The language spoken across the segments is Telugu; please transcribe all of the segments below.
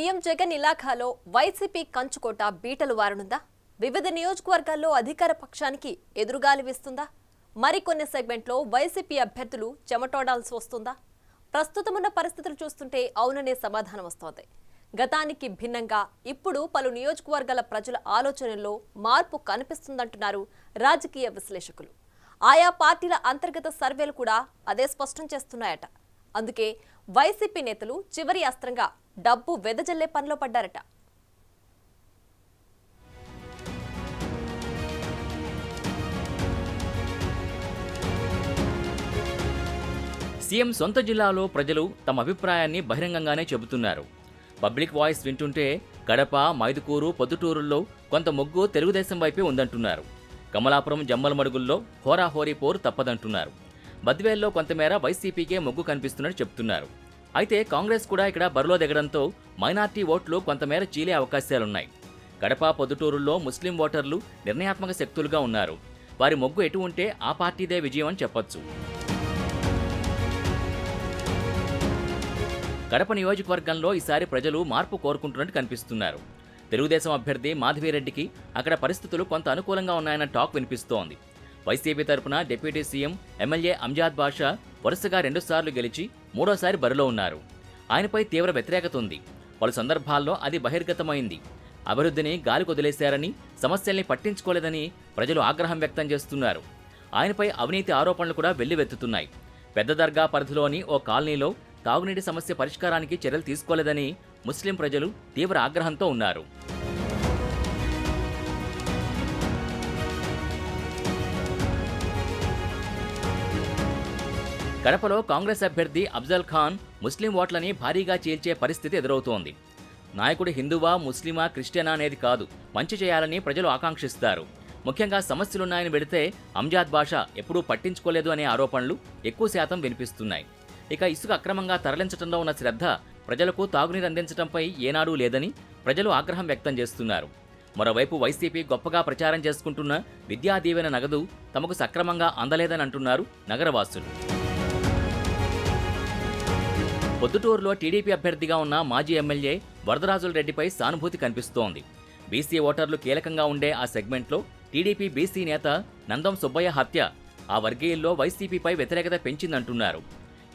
సీఎం జగన్ ఇలాఖాలో వైసీపీ కంచుకోట బీటలు వారనుందా? వివిధ నియోజకవర్గాల్లో అధికార పక్షానికి ఎదురుగాలి వీస్తుందా? మరికొన్ని సెగ్మెంట్లో వైసీపీ అభ్యర్థులు చెమటోడాల్సి వస్తుందా? ప్రస్తుతమున్న పరిస్థితులు చూస్తుంటే అవుననే సమాధానం వస్తోంది. గతానికి భిన్నంగా ఇప్పుడు పలు నియోజకవర్గాల ప్రజల ఆలోచనల్లో మార్పు కనిపిస్తుందంటున్నారు రాజకీయ విశ్లేషకులు. ఆయా పార్టీల అంతర్గత సర్వేలు కూడా అదే స్పష్టం చేస్తున్నాయట. అందుకే వైసీపీ నేతలు చివరి అస్త్రంగా డబ్బు వెదజల్లే పనిలో పడ్డారట. సీఎం సొంత జిల్లాలో ప్రజలు తమ అభిప్రాయాన్ని బహిరంగంగానే చెబుతున్నారు. పబ్లిక్ వాయిస్ వింటుంటే కడప, మైదుకూరు, పొద్దుటూరుల్లో కొంత మొగ్గు తెలుగుదేశం వైపే ఉందంటున్నారు. కమలాపురం, జమ్మలమడుగుల్లో హోరాహోరీ పోరు తప్పదంటున్నారు. బద్వేల్లో కొంతమేర వైసీపీకే మొగ్గు కనిపిస్తున్నట్టు చెప్తున్నారు. అయితే కాంగ్రెస్ కూడా ఇక్కడ బరిలో దిగడంతో మైనార్టీ ఓట్లు కొంతమేర చీలే అవకాశాలున్నాయి. కడప, పొద్దుటూరుల్లో ముస్లిం ఓటర్లు నిర్ణయాత్మక శక్తులుగా ఉన్నారు. వారి మొగ్గు ఎటు ఉంటే ఆ పార్టీదే విజయం అని చెప్పొచ్చు. కడప నియోజకవర్గంలో ఈసారి ప్రజలు మార్పు కోరుకుంటున్నట్టు కనిపిస్తున్నారు. తెలుగుదేశం అభ్యర్థి మాధవిరెడ్డికి అక్కడ పరిస్థితులు కొంత అనుకూలంగా ఉన్నాయన్న టాక్ వినిపిస్తోంది. వైసీపీ తరపున డిప్యూటీ సీఎం ఎమ్మెల్యే అంజాద్ బాషా వరుసగా 2 సార్లు గెలిచి 3వ బరిలో ఉన్నారు. ఆయనపై తీవ్ర వ్యతిరేకత ఉంది. పలు సందర్భాల్లో అది బహిర్గతమైంది. అభివృద్ధిని గాలికి వదిలేశారని, సమస్యల్ని పట్టించుకోలేదని ప్రజలు ఆగ్రహం వ్యక్తం చేస్తున్నారు. ఆయనపై అవినీతి ఆరోపణలు కూడా వెల్లువెత్తుతున్నాయి. పెద్ద దర్గా పరిధిలోని ఓ కాలనీలో తాగునీటి సమస్య పరిష్కారానికి చర్యలు తీసుకోలేదని ముస్లిం ప్రజలు తీవ్ర ఆగ్రహంతో ఉన్నారు. కడపలో కాంగ్రెస్ అభ్యర్థి అఫ్జల్ ఖాన్ ముస్లిం ఓట్లని భారీగా చీల్చే పరిస్థితి ఎదురవుతోంది. నాయకుడు హిందువా, ముస్లిమా, క్రిస్టియనా అనేది కాదు, మంచి చేయాలని ప్రజలు ఆకాంక్షిస్తారు. ముఖ్యంగా సమస్యలున్నాయని వెళితే అంజాద్ బాషా ఎప్పుడూ పట్టించుకోలేదు అనే ఆరోపణలు ఎక్కువ శాతం వినిపిస్తున్నాయి. ఇక ఇసుక అక్రమంగా తరలించడంలో ఉన్న శ్రద్ధ ప్రజలకు తాగునీరు అందించడంపై ఏనాడూ లేదని ప్రజలు ఆగ్రహం వ్యక్తం చేస్తున్నారు. మరోవైపు వైసీపీ గొప్పగా ప్రచారం చేసుకుంటున్న విద్యా దీవెన నగదు తమకు సక్రమంగా అందలేదని అంటున్నారు నగరవాసులు. పొద్దుటూరులో టీడీపీ అభ్యర్థిగా ఉన్న మాజీ ఎమ్మెల్యే వరదరాజుల రెడ్డిపై సానుభూతి కనిపిస్తోంది. బీసీ ఓటర్లు కీలకంగా ఉండే ఆ సెగ్మెంట్లో టీడీపీ బీసీ నేత నందం సుబ్బయ్య హత్య ఆ వర్గీయుల్లో వైసీపీపై వ్యతిరేకత పెంచిందంటున్నారు.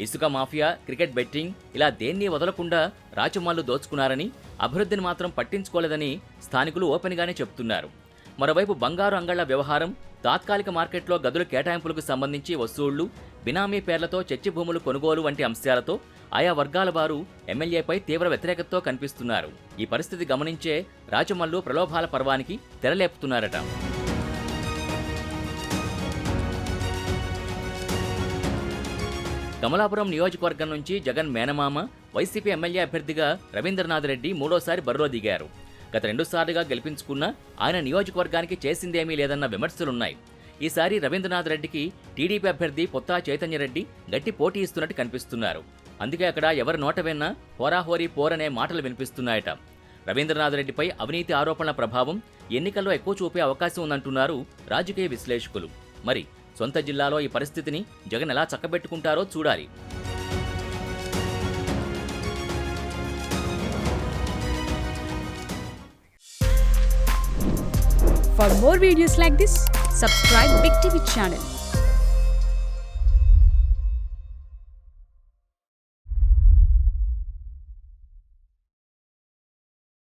ఇసుక మాఫియా, క్రికెట్ బెట్టింగ్ ఇలా దేన్ని వదలకుండా రాచమల్లు దోచుకున్నారని, అభివృద్ధిని మాత్రం పట్టించుకోలేదని స్థానికులు ఓపెన్గానే చెప్తున్నారు. మరోవైపు బంగారు అంగళ్ల వ్యవహారం, తాత్కాలిక మార్కెట్లో గదుల కేటాయింపులకు సంబంధించి వసూళ్లు, బినామీ పేర్లతో చర్చి భూములు కొనుగోలు వంటి అంశాలతో ఆయా వర్గాల వారు ఎమ్మెల్యేపై తీవ్ర వ్యతిరేకతతో కనిపిస్తున్నారు. ఈ పరిస్థితి గమనించే రాచమల్లు ప్రలోభాల పర్వానికి తెరలేపుతున్నారట. కమలాపురం నియోజకవర్గం నుంచి జగన్ మేనమామ, వైసీపీ ఎమ్మెల్యే అభ్యర్థిగా రవీంద్రనాథ్ రెడ్డి 3వ బరిలో దిగారు. గత 2 సార్లుగా గెలిపించుకున్న ఆయన నియోజకవర్గానికి చేసిందేమీ లేదన్న విమర్శలున్నాయి. ఈసారి రవీంద్రనాథ్ రెడ్డికి టీడీపీ అభ్యర్థి పొత్తా చైతన్యరెడ్డి గట్టి పోటీ ఇస్తున్నట్టు కనిపిస్తున్నారు. అందుకే అక్కడ ఎవరి నోట విన్నా హోరాహోరీ పోరనే మాటలు వినిపిస్తున్నాయట. రవీంద్రనాథ్ రెడ్డిపై అవినీతి ఆరోపణల ప్రభావం ఎన్నికల్లో ఎక్కువ చూపే అవకాశం ఉందంటున్నారు రాజకీయ విశ్లేషకులు. మరి సొంత జిల్లాలో ఈ పరిస్థితిని జగన్ ఎలా చక్కబెట్టుకుంటారో చూడాలి. For more videos like this, subscribe Big TV channel.